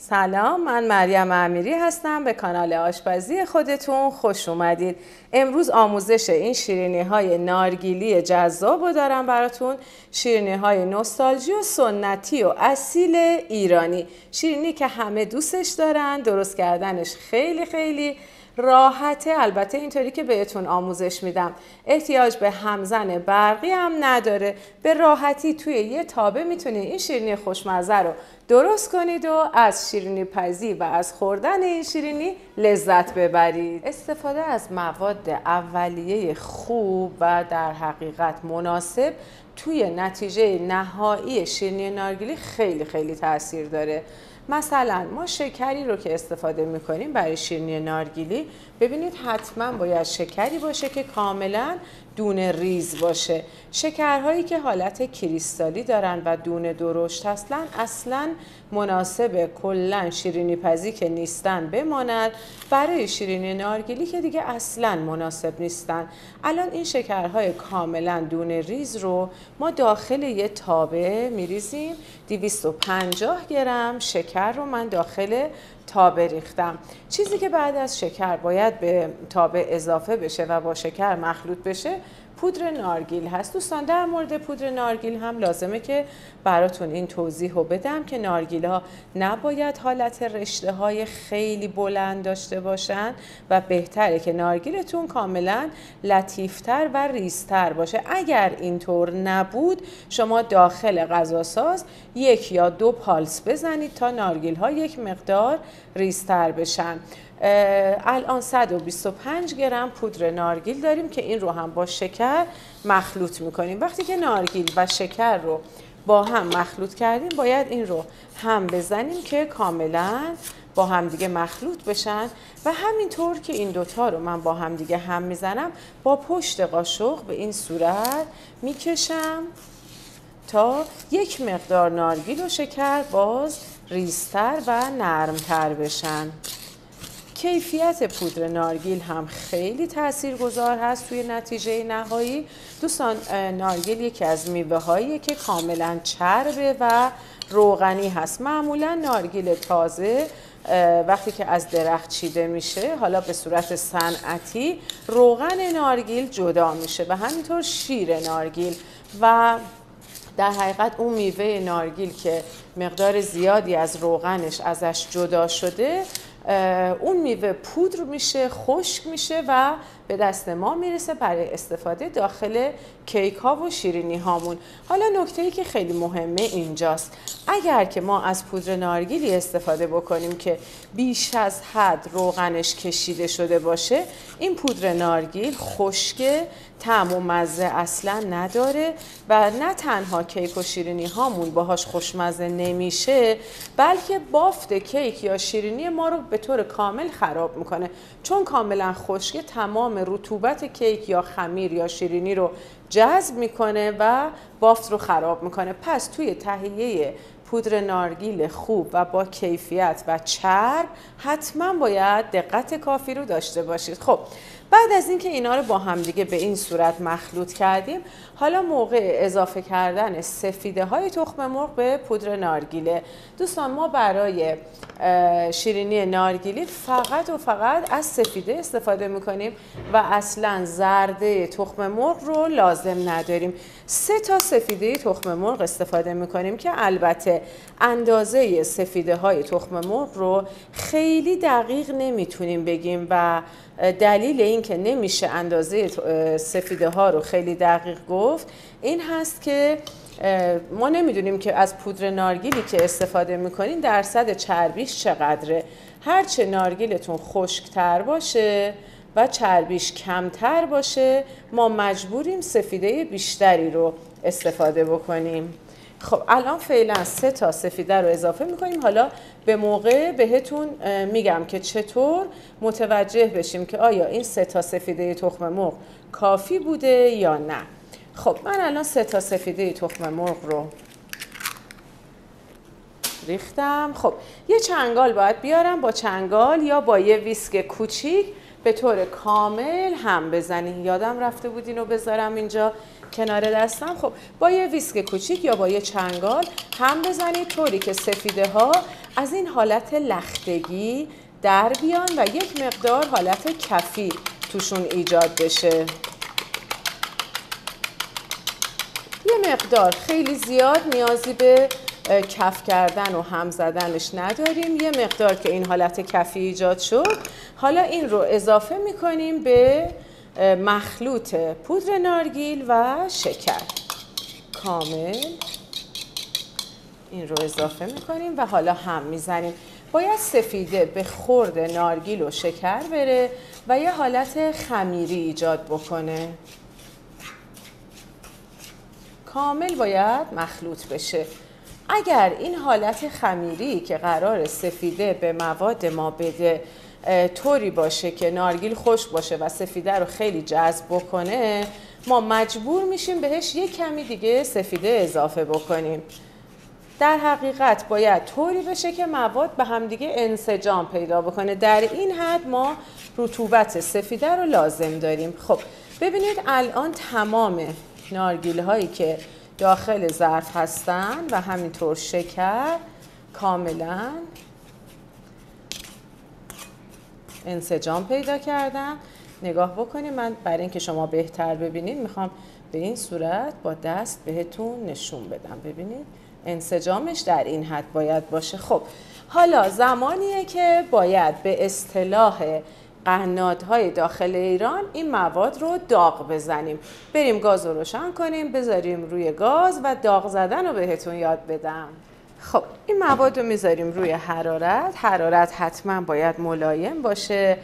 سلام، من مریم امیری هستم. به کانال آشپزی خودتون خوش اومدید. امروز آموزش این شیرینی های نارگیلی جذاب رو دارم براتون. شیرینی های نوستالژی و سنتی و اصیل ایرانی. شیرینی که همه دوستش دارن، درست کردنش خیلی راحته. البته اینطوری که بهتون آموزش میدم احتیاج به همزن برقی هم نداره. به راحتی توی یه تابه میتونید این شیرینی خوشمزه رو درست کنید و از شیرینی پزی و از خوردن این شیرینی لذت ببرید. استفاده از مواد اولیه خوب و در حقیقت مناسب توی نتیجه نهایی شیرینی نارگیلی خیلی تاثیر داره. مثلا ما شکری رو که استفاده میکنیم برای شیرینی نارگیلی، ببینید حتما باید شکری باشه که کاملا دونه ریز باشه. شکرهایی که حالت کریستالی دارن و دونه درشت هستن اصلا مناسب کلا شیرینی پزی که نیستن بمانند. برای شیرینی نارگیلی که دیگه اصلا مناسب نیستن. الان این شکرهای کاملا دونه ریز رو ما داخل یه تابه میریزیم. 250 گرم شکر رو من داخل تابه ریختم. چیزی که بعد از شکر باید به تابه اضافه بشه و با شکر مخلوط بشه پودر نارگیل هست. دوستان در مورد پودر نارگیل هم لازمه که براتون این توضیح رو بدم که نارگیل ها نباید حالت رشته های خیلی بلند داشته باشن و بهتره که نارگیلتون کاملا لطیفتر و ریزتر باشه. اگر اینطور نبود شما داخل غذاساز 1 یا 2 پالس بزنید تا نارگیل ها یک مقدار ریزتر بشن. الان 125 گرم پودر نارگیل داریم که این رو هم با شکر مخلوط میکنیم. وقتی که نارگیل و شکر رو با هم مخلوط کردیم باید این رو هم بزنیم که کاملا با هم دیگه مخلوط بشن و همینطور که این دوتا رو من با هم دیگه هم میزنم با پشت قاشق به این صورت میکشم تا یک مقدار نارگیل و شکر باز ریزتر و نرمتر بشن. کیفیت پودر نارگیل هم خیلی تاثیرگذار هست توی نتیجه نهایی. دوستان نارگیل یکی از میوه هاییه که کاملا چربه و روغنی هست. معمولا نارگیل تازه وقتی که از درخت چیده میشه، حالا به صورت صنعتی، روغن نارگیل جدا میشه و همینطور شیر نارگیل و در حقیقت اون میوه نارگیل که مقدار زیادی از روغنش ازش جدا شده، اون میوه پودر میشه، خشک میشه و به دست ما میرسه برای استفاده داخل کیک ها و شیرینی هامون. حالا نکته‌ای که خیلی مهمه اینجاست، اگر که ما از پودر نارگیلی استفاده بکنیم که بیش از حد روغنش کشیده شده باشه، این پودر نارگیل خشکه، طعم و مزه اصلا نداره و نه تنها کیک و شیرینی هامون باهاش خوشمزه نمیشه، بلکه بافت کیک یا شیرینی ما رو به طور کامل خراب میکنه. چون کاملا خشکه تمام رطوبت کیک یا خمیر یا شیرینی رو جذب میکنه و بافت رو خراب میکنه. پس توی تهیه پودر نارگیل خوب و با کیفیت و چرب حتما باید دقت کافی رو داشته باشید. خب بعد از اینکه اینا رو با هم دیگه به این صورت مخلوط کردیم، حالا موقع اضافه کردن سفیده های تخم مرغ به پودر نارگیله. دوستان ما برای شیرینی نارگیلی فقط و فقط از سفیده استفاده میکنیم و اصلا زرده تخم مرغ رو لازم نداریم. 3 تا سفیده تخم مرغ استفاده میکنیم که البته اندازه سفیده های تخم مرغ رو خیلی دقیق نمیتونیم بگیم و دلیل این که نمیشه اندازه سفیده ها رو خیلی دقیق گفت این هست که ما نمیدونیم که از پودر نارگیلی که استفاده میکنین درصد چربیش چقدره. هرچه نارگیلتون خشکتر باشه و چربیش کمتر باشه ما مجبوریم سفیده بیشتری رو استفاده بکنیم. خب الان فعلا 3 تا سفیده رو اضافه میکنیم. حالا به موقع بهتون میگم که چطور متوجه بشیم که آیا این 3 تا سفیده تخم مرغ کافی بوده یا نه. خب من الان 3 تا سفیده تخم مرغ رو ریختم. خب یه چنگال باید بیارم، با چنگال یا با یه ویسک کوچیک به طور کامل هم بزنین. یادم رفته بود اینو بذارم اینجا کنار دستم. خب با یه ویسک کوچیک یا با یه چنگال هم بزنید طوری که سفیده ها از این حالت لختگی در بیان و یک مقدار حالت کفی توشون ایجاد بشه. یه مقدار، خیلی زیاد نیازی به کف کردن و هم زدنش نداریم. یه مقدار که این حالت کفی ایجاد شد، حالا این رو اضافه میکنیم به مخلوط پودر نارگیل و شکر کامل. این رو اضافه میکنیم و حالا هم میزنیم. باید سفیده به خورد نارگیل و شکر بره و یه حالت خمیری ایجاد بکنه. کامل باید مخلوط بشه. اگر این حالت خمیری که قرار سفیده به مواد ما بده طوری باشه که نارگیل خشک باشه و سفیده رو خیلی جذب بکنه، ما مجبور میشیم بهش یک کمی دیگه سفیده اضافه بکنیم. در حقیقت باید طوری بشه که مواد به همدیگه انسجام پیدا بکنه. در این حد ما رطوبت سفیده رو لازم داریم. خب ببینید الان تمام نارگیل هایی که داخل ظرف هستن و همینطور شکر کاملا انسجام پیدا کردن. نگاه بکنید، من برای اینکه شما بهتر ببینید میخوام به این صورت با دست بهتون نشون بدم. ببینید انسجامش در این حد باید باشه. خب حالا زمانیه که باید به اصطلاح قنادهای داخل ایران این مواد رو داغ بزنیم. بریم گاز رو روشن کنیم، بذاریم روی گاز و داغ زدن رو بهتون یاد بدم. خب این مواد رو میذاریم روی حرارت حتما باید ملایم باشه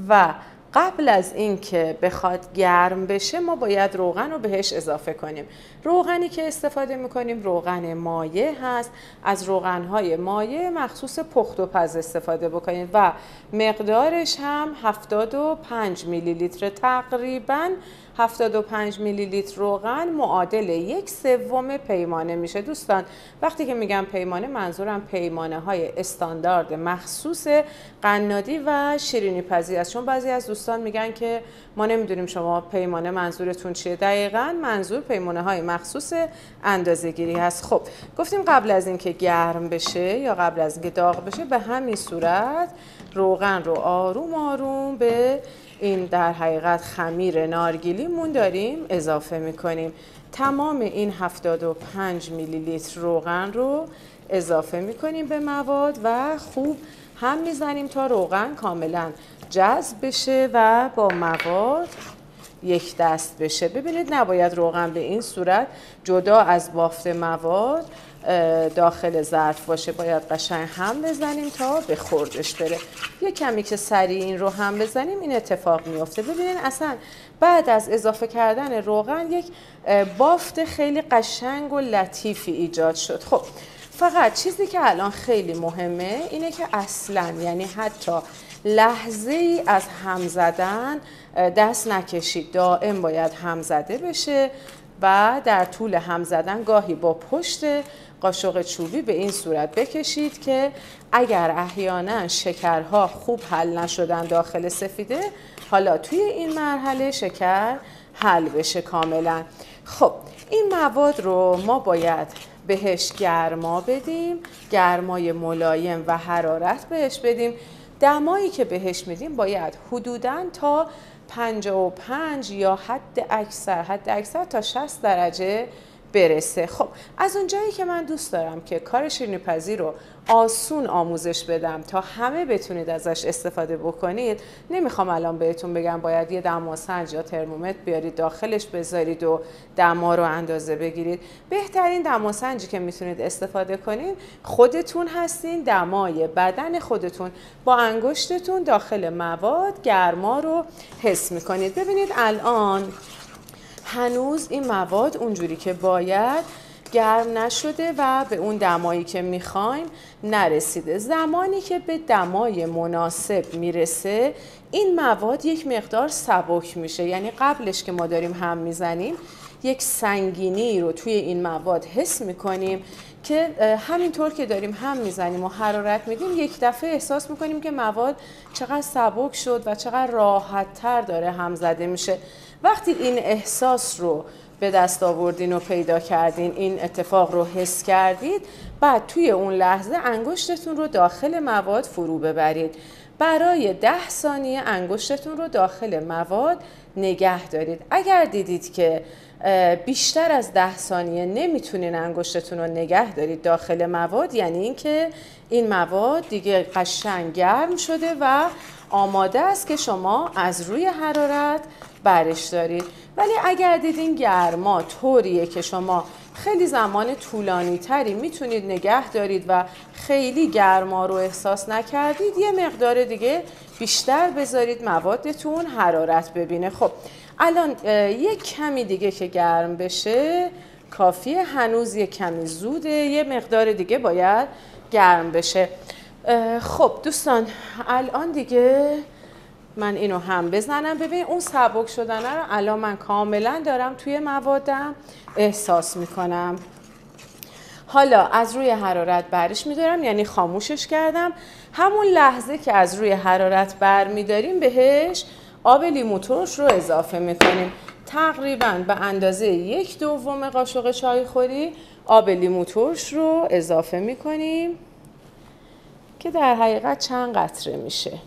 و قبل از اینکه بخواد گرم بشه ما باید روغن رو بهش اضافه کنیم. روغنی که استفاده میکنیم روغن مایع هست. از روغنهای مایع مخصوص پخت و پز استفاده بکنید و مقدارش هم 75 میلی لیتر. تقریباً 75 میلی لیتر روغن معادل 1/3 پیمانه میشه. دوستان وقتی که میگم پیمانه منظورم پیمانه های استاندارد مخصوص قنادی و شیرینی پزی است. چون بعضی از دوستان میگن که ما نمیدونیم شما پیمانه منظورتون چیه. دقیقاً منظور پیمانه های مخصوص اندازه گیری هست. خب گفتیم قبل از اینکه گرم بشه یا قبل از اینکه داغ بشه به همین صورت روغن رو آروم آروم به این در حقیقت خمیر نارگیلیمون داریم اضافه میکنیم. تمام این 75 میلی لیتر روغن رو اضافه میکنیم به مواد و خوب هم میزنیم تا روغن کاملا جذب بشه و با مواد یک دست بشه. ببینید نباید روغن به این صورت جدا از بافت مواد داخل ظرف باشه. باید قشنگ هم بزنیم تا به خوردش بره. یه کمی که سریع این رو هم بزنیم این اتفاق میفته. ببینید اصلا بعد از اضافه کردن روغن یک بافت خیلی قشنگ و لطیفی ایجاد شد. خب فقط چیزی که الان خیلی مهمه اینه که اصلا یعنی حتی لحظه ای از هم زدن دست نکشید. دائم باید هم زده بشه و در طول هم زدن گاهی با پشت قاشق چوبی به این صورت بکشید که اگر احیانا شکرها خوب حل نشدن داخل سفیده، حالا توی این مرحله شکر حل بشه کاملا. خب این مواد رو ما باید بهش گرما بدیم، گرمای ملایم و حرارت بهش بدیم. دمایی که بهش میدیم باید حدوداً تا 55 یا حد اکثر تا 60 درجه برسه. خب از اونجایی که من دوست دارم که کار شیرینی پزی رو آسون آموزش بدم تا همه بتونید ازش استفاده بکنید، نمیخوام الان بهتون بگم باید یه دماسنج یا ترمومتر بیارید داخلش بذارید و دما رو اندازه بگیرید. بهترین دماسنجی که میتونید استفاده کنید خودتون هستین. دمای بدن خودتون با انگشتتون داخل مواد گرما رو حس میکنید. ببینید الان هنوز این مواد اونجوری که باید گرم نشده و به اون دمایی که میخوایم نرسیده. زمانی که به دمای مناسب میرسه این مواد یک مقدار سبک میشه. یعنی قبلش که ما داریم هم میزنیم یک سنگینی رو توی این مواد حس میکنیم که همینطور که داریم هم میزنیم و حرارت میدیم یک دفعه احساس میکنیم که مواد چقدر سبک شد و چقدر راحت تر داره هم زده میشه. وقتی این احساس رو به دست آوردین و پیدا کردین، این اتفاق رو حس کردید، بعد توی اون لحظه انگشتتون رو داخل مواد فرو ببرید. برای 10 ثانیه انگشتتون رو داخل مواد نگه دارید. اگر دیدید که بیشتر از 10 ثانیه نمیتونین انگشتتون رو نگه دارید داخل مواد، یعنی اینکه این مواد دیگه قشنگ گرم شده و آماده است که شما از روی حرارت برش دارید. ولی اگر دیدین گرما طوریه که شما خیلی زمان طولانی تری میتونید نگه دارید و خیلی گرما رو احساس نکردید، یه مقدار دیگه بیشتر بذارید موادتون حرارت ببینه. خب الان یک کمی دیگه که گرم بشه کافیه، هنوز یک کمی زوده، یه مقدار دیگه باید گرم بشه. خب دوستان الان دیگه من اینو هم بزنم، ببین اون سبک شدنه رو الان من کاملا دارم توی موادم احساس میکنم. حالا از روی حرارت برش میدارم، یعنی خاموشش کردم. همون لحظه که از روی حرارت بر میداریم بهش آب لیمو ترش رو اضافه میکنیم. تقریبا به اندازه 1/2 قاشق چای خوری آب لیمو ترش رو اضافه میکنیم که در حقیقت چند قطره میشه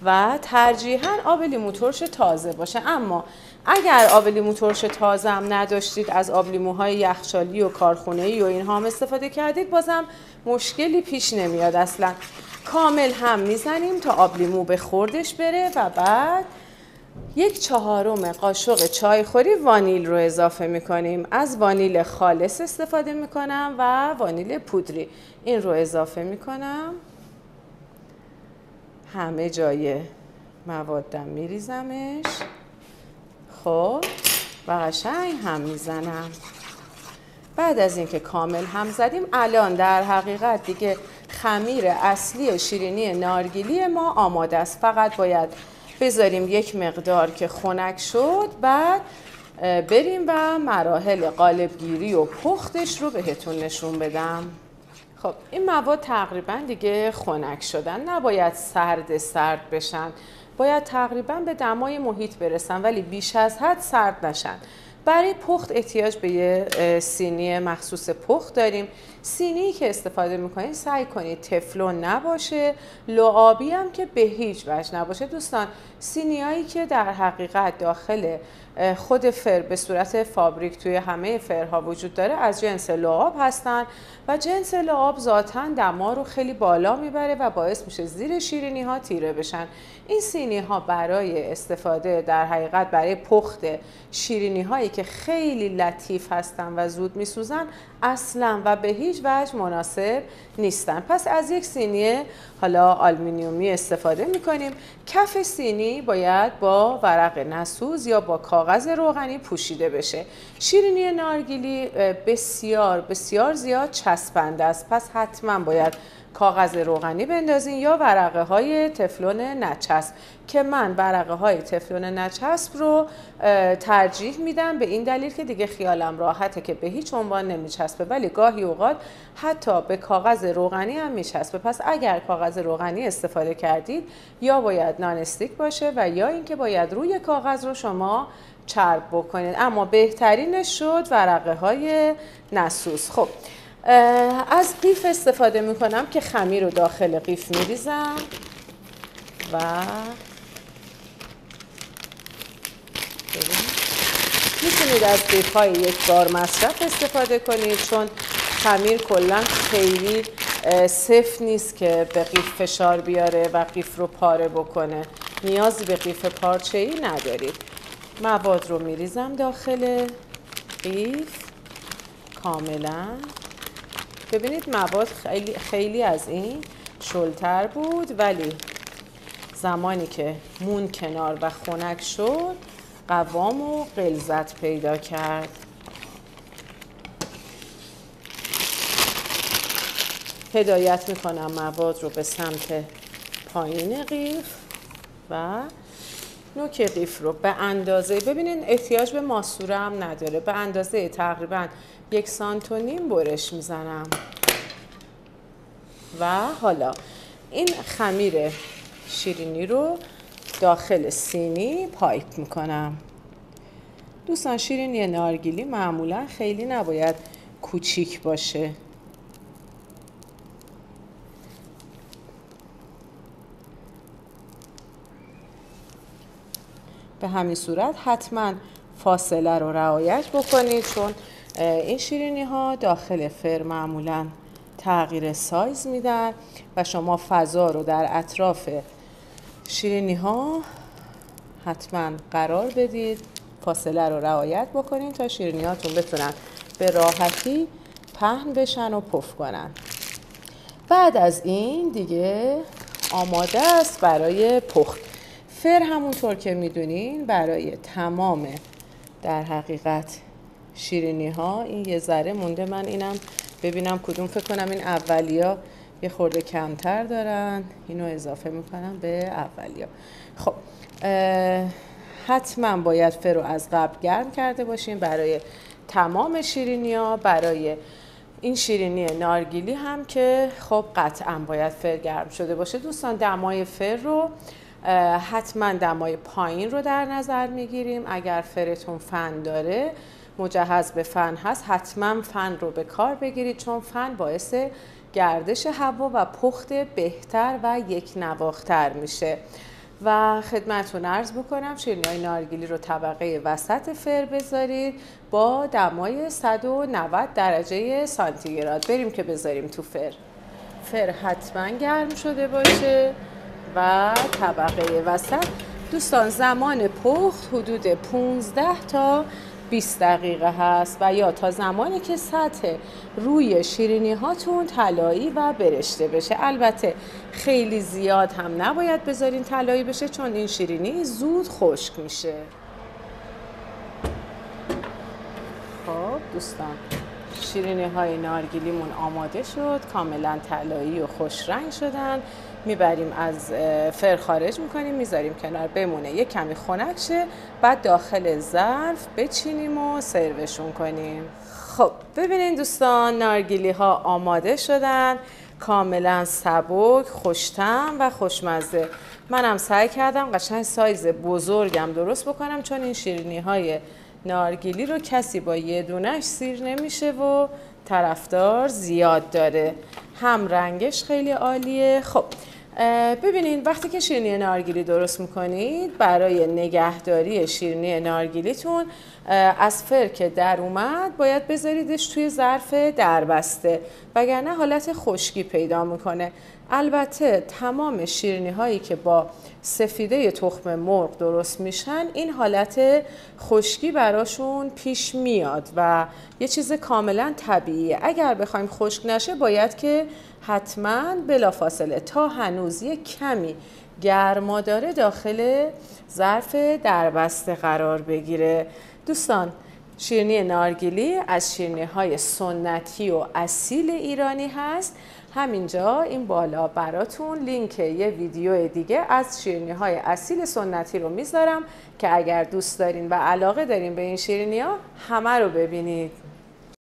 و ترجیحاً آب لیمو ترش تازه باشه. اما اگر آب لیمو ترش تازه هم نداشتید، از آب لیموهای یخچالی و کارخونه‌ای و اینها هم استفاده کردید، بازم مشکلی پیش نمیاد اصلا. کامل هم میزنیم تا آب لیمو به خوردش بره و بعد 1/4 قاشق چای خوری وانیل رو اضافه میکنیم. از وانیل خالص استفاده میکنم و وانیل پودری. این رو اضافه میکنم، همه جای موادم میریزمش. خب و قشنگ هم میزنم. بعد از اینکه کامل هم زدیم، الان در حقیقت دیگه خمیر اصلی شیرینی نارگیلی ما آماده است. فقط باید بذاریم یک مقدار که خنک شد، بعد بریم و مراحل قالبگیری و پختش رو بهتون نشون بدم. خب این مواد تقریبا دیگه خنک شدن، نباید سرد بشن، باید تقریبا به دمای محیط برسن ولی بیش از حد سرد نشن. برای پخت احتیاج به یه سینی مخصوص پخت داریم. سینی که استفاده میکنید سعی کنید تفلون نباشه، لعابی هم که به هیچ وجه نباشه. دوستان سینی هایی که در حقیقت داخل خود فر به صورت فابریک توی همه فرها وجود داره از جنس لعاب هستن و جنس لعاب ذاتاً دما رو خیلی بالا میبره و باعث میشه زیر شیرینی ها تیره بشن. این سینی ها برای استفاده در حقیقت برای پخت شیرینی هایی که خیلی لطیف هستن و زود میسوزن اصلا و به هیچ وجه مناسب نیستن. پس از یک سینی حالا آلومینیومی استفاده میکنیم. کف سینی باید با ورق نسوز یا با کاغذ روغنی پوشیده بشه. شیرینی نارگیلی بسیار بسیار زیاد چسبنده است، پس حتما باید کاغذ روغنی بندازین یا ورقه های تفلون نچسب، که من ورقه های تفلون نچسب رو ترجیح میدم به این دلیل که دیگه خیالم راحته که به هیچ عنوان نمیچسبه، ولی گاهی اوقات حتی به کاغذ روغنی هم میچسبه. پس اگر کاغذ روغنی استفاده کردید یا باید نان استیک باشه و یا اینکه باید روی کاغذ رو شما چرب بکنید، اما بهترینش شد ورقه های نسوز. خب از قیف استفاده میکنم که خمیر رو داخل قیف میریزم و میتونید از قیف های یک بار مصرف استفاده کنید، چون خمیر کلا خیلی سفت نیست که به قیف فشار بیاره و قیف رو پاره بکنه. نیازی به قیف پارچه‌ای ندارید. مواد رو میریزم داخل قیف کاملا. ببینید مواد خیلی از این شلتر بود، ولی زمانی که مون کنار و خنک شد قوام و غلظت پیدا کرد. هدایت میکنم مواد رو به سمت پایین قیف و نوک قیف رو به اندازه، ببینید احتیاج به ماسوره هم نداره، به اندازه تقریبا 1.5 سانتی برش میزنم و حالا این خمیر شیرینی رو داخل سینی پایپ میکنم. دوستان شیرینی نارگیلی معمولا خیلی نباید کوچیک باشه. به همین صورت حتما فاصله رو رعایت بکنید، چون این شیرینی ها داخل فر معمولا تغییر سایز میدن و شما فضا رو در اطراف شیرینی ها حتما قرار بدید، فاصله رو رعایت بکنید تا شیرینی هاتون بتونن به راحتی پهن بشن و پف کنن. بعد از این دیگه آماده است برای پخت. فر همونطور که میدونین برای تمام در حقیقت شیرینی ها، این یه ذره مونده، من اینم ببینم کدوم، فکر کنم این اولیا یه خورده کمتر دارن، اینو اضافه میکنم به اولیا. خب حتما باید فر رو از قبل گرم کرده باشین برای تمام شیرینی ها. برای این شیرینی نارگیلی هم که خب قطعا باید فر گرم شده باشه. دوستان دمای فر رو حتما دمای پایین رو در نظر میگیریم. اگر فرتون فن داره، مجهز به فن هست، حتما فن رو به کار بگیرید، چون فن باعث گردش هوا و پخت بهتر و یک نواختر میشه. و خدمتتون عرض بکنم شیرینی‌های نارگیلی رو طبقه وسط فر بذارید با دمای 190 درجه سانتیگراد. بریم که بذاریم تو فر حتما گرم شده باشه و طبقه وسط. دوستان زمان پخت حدود 15 تا 20 دقیقه هست و یا تا زمانی که سطح روی شیرینی هاتون طلایی و برشته بشه. البته خیلی زیاد هم نباید بذارین طلایی بشه، چون این شیرینی زود خشک میشه. خب دوستان شیرینی های نارگیلیمون آماده شد، کاملا طلایی و خوش رنگ شدن. میبریم از فر خارج میکنیم، میذاریم کنار بمونه، یه کمی خنک شه، بعد داخل ظرف بچینیم و سروشون کنیم. خب ببینین دوستان نارگیلی ها آماده شدن، کاملا سبک، خوش‌طعم و خوشمزه. منم سعی کردم قشنگ سایز بزرگم درست بکنم، چون این شیرینی های نارگیلی رو کسی با یه دونش سیر نمیشه و طرفدار زیاد داره. هم رنگش خیلی عالیه. خب ببینین وقتی که شیرینی نارگیلی درست میکنید، برای نگهداری شیرینی نارگیلیتون از فر که در اومد باید بذاریدش توی ظرف دربسته، وگرنه حالت خشکی پیدا میکنه. البته تمام شیرینی هایی که با سفیده تخم مرغ درست میشن این حالت خشکی براشون پیش میاد و یه چیز کاملا طبیعیه. اگر بخوایم خشک نشه باید که حتما بلافاصله تا هنوز یه کمی گرما داره داخل ظرف دربسته قرار بگیره. دوستان شیرینی نارگیلی از شیرینی های سنتی و اصیل ایرانی هست. همینجا این بالا براتون لینک یه ویدیو دیگه از شیرینی های اصیل سنتی رو میذارم که اگر دوست دارین و علاقه دارین به این شیرینی ها همه رو ببینید.